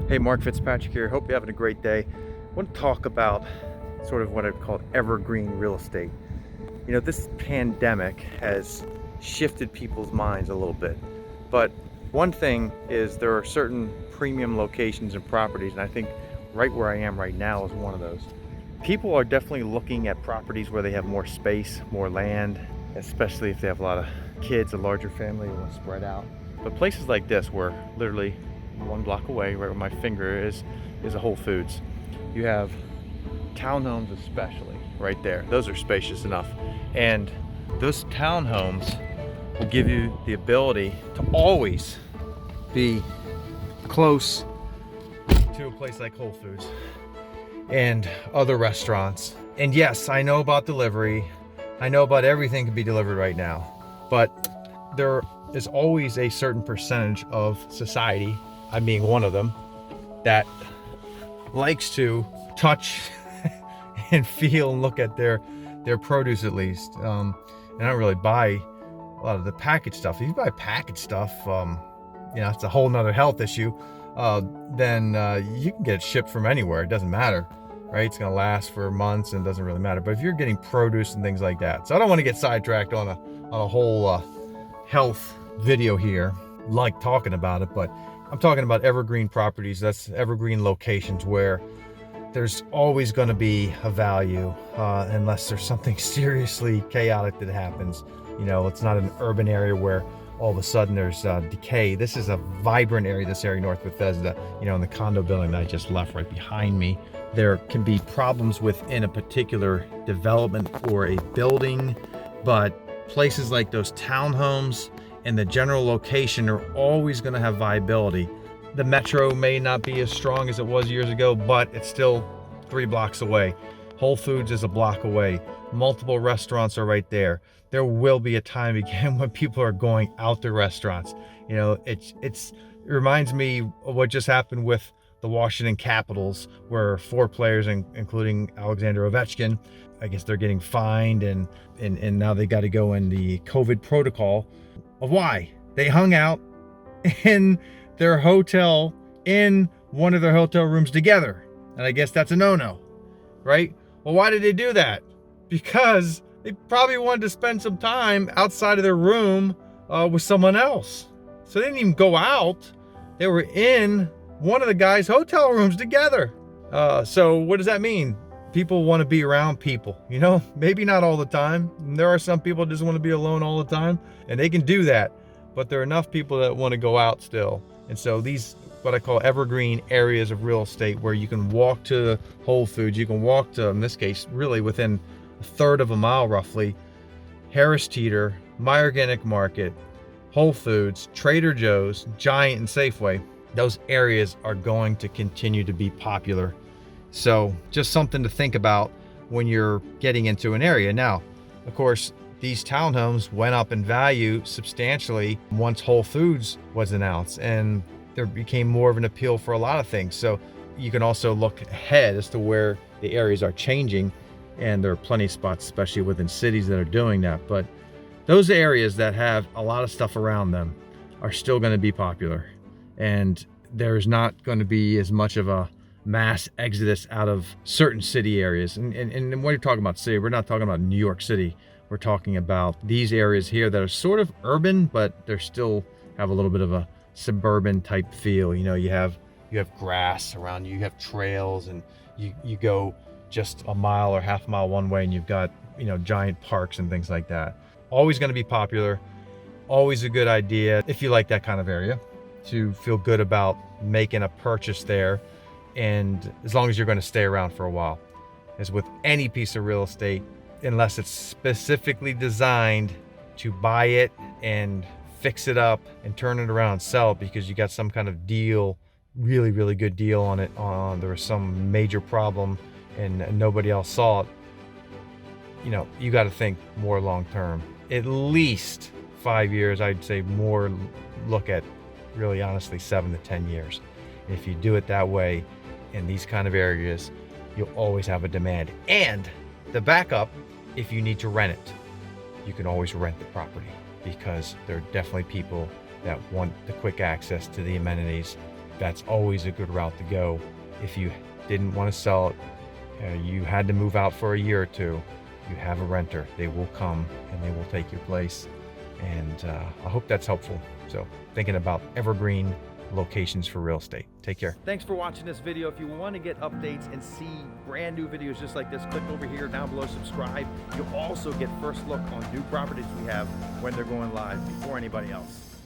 Hey, Mark Fitzpatrick here. Hope you're having a great day. I want to talk about sort of what I call evergreen real estate. This pandemic has shifted people's minds a little bit. But one thing is there are certain premium locations and properties, and I think right where I am right now is one of those. People are definitely looking at properties where they have more space, more land, especially if they have a lot of kids, a larger family, they want to spread out. But places like this, where literally one block away, right where my finger is a Whole Foods. You have townhomes, especially right there. Those are spacious enough, and those townhomes will give you the ability to always be close to a place like Whole Foods and other restaurants. And yes, I know about delivery. I know about everything can be delivered right now, but there is always a certain percentage of society, I being one of them, that likes to touch and feel and look at their produce at least. And I don't really buy a lot of the packaged stuff. If you buy packaged stuff, it's a whole nother health issue. Then you can get it shipped from anywhere. It doesn't matter, right? It's gonna last for months and it doesn't really matter. But if you're getting produce and things like that, so I don't want to get sidetracked on a whole health video here, like talking about it, but I'm talking about evergreen properties. That's evergreen locations where there's always going to be a value, unless there's something seriously chaotic that happens. It's not an urban area where all of a sudden there's decay. This is a vibrant area, this area North Bethesda, in the condo building that I just left right behind me. There can be problems within a particular development or a building, but places like those townhomes and the general location are always going to have viability. The metro may not be as strong as it was years ago, but it's still 3 blocks away. Whole Foods is a block away. Multiple restaurants are right there. There will be a time again when people are going out to restaurants. It reminds me of what just happened with the Washington Capitals, where 4 players, including Alexander Ovechkin, I guess they're getting fined and now they got to go in the COVID protocol. Of why? They hung out in their hotel, in one of their hotel rooms together. And I guess that's a no-no, right? Well, why did they do that? Because they probably wanted to spend some time outside of their room with someone else. So they didn't even go out. They were in one of the guys' hotel rooms together. So what does that mean? People want to be around people, maybe not all the time. There are some people that just want to be alone all the time, and they can do that. But there are enough people that want to go out still. And so these, what I call evergreen areas of real estate, where you can walk to Whole Foods, you can walk to, in this case, really within a third of a mile roughly, Harris Teeter, Meijer Organic Market, Whole Foods, Trader Joe's, Giant, and Safeway. Those areas are going to continue to be popular. So just something to think about when you're getting into an area. Now, of course, these townhomes went up in value substantially once Whole Foods was announced, and there became more of an appeal for a lot of things. So you can also look ahead as to where the areas are changing, and there are plenty of spots, especially within cities, that are doing that. But those areas that have a lot of stuff around them are still going to be popular, and there's not going to be as much of a mass exodus out of certain city areas. And when you're talking about city, we're not talking about New York City. We're talking about these areas here that are sort of urban, but they're still have a little bit of a suburban type feel. You have grass around you, you have trails, and you go just a mile or half a mile one way and you've got, giant parks and things like that. Always going to be popular. Always a good idea, if you like that kind of area, to feel good about making a purchase there. And as long as you're going to stay around for a while. As with any piece of real estate, unless it's specifically designed to buy it and fix it up and turn it around and sell it because you got some kind of deal, really, really good deal on it, there was some major problem and nobody else saw it, you got to think more long term. At least 5 years, I'd say more, look at really honestly 7 to 10 years. If you do it that way in these kind of areas, you'll always have a demand. And the backup, if you need to rent it, you can always rent the property, because there are definitely people that want the quick access to the amenities that's always a good route to go. If you didn't want to sell it, you had to move out for a year or two, you have a renter. They will come and they will take your place. And I hope that's helpful. So thinking about evergreen locations for real estate. Take care. Thanks for watching this video. If you want to get updates and see brand new videos just like this, click over here down below, subscribe. You'll also get first look on new properties we have when they're going live before anybody else.